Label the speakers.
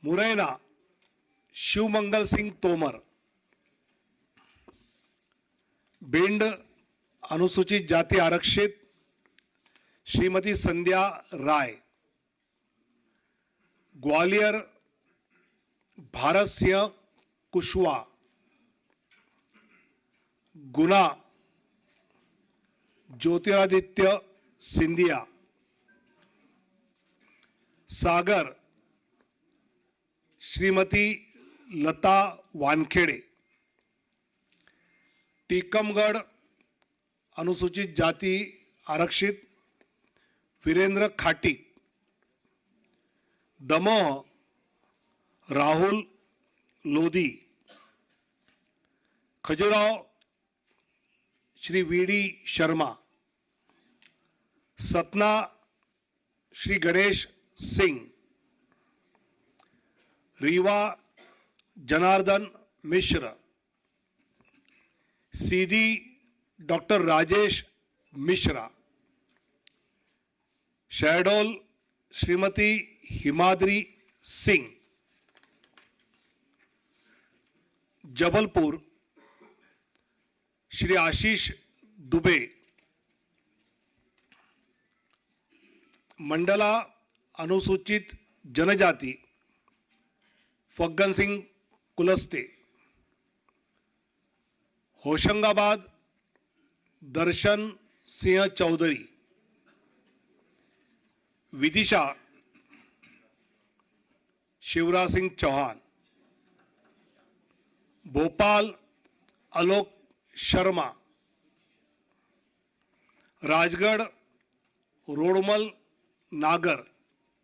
Speaker 1: मुरैना शिवमंगल सिंह तोमर, भिंड अनुसूचित जाति आरक्षित श्रीमती संध्या राय, ग्वालियर भारत सिंह कुशवाहा, गुना ज्योतिरादित्य सिंधिया, सागर श्रीमती लता वानखेड़े, टीकमगढ़ अनुसूचित जाति आरक्षित वीरेंद्र खाटी, दमोह राहुल लोधी, खजुराहो श्री वीडी शर्मा, सतना श्री गणेश सिंह, रीवा जनार्दन मिश्र, सीधी डॉक्टर राजेश मिश्रा, शहडोल श्रीमती हिमाद्री सिंह, जबलपुर श्री आशीष दुबे, मंडला अनुसूचित जनजाति फग्गन सिंह कुलस्ते, होशंगाबाद दर्शन सिंह चौधरी, विदिशा शिवराज सिंह चौहान, भोपाल आलोक शर्मा, राजगढ़ रोडमल नागर,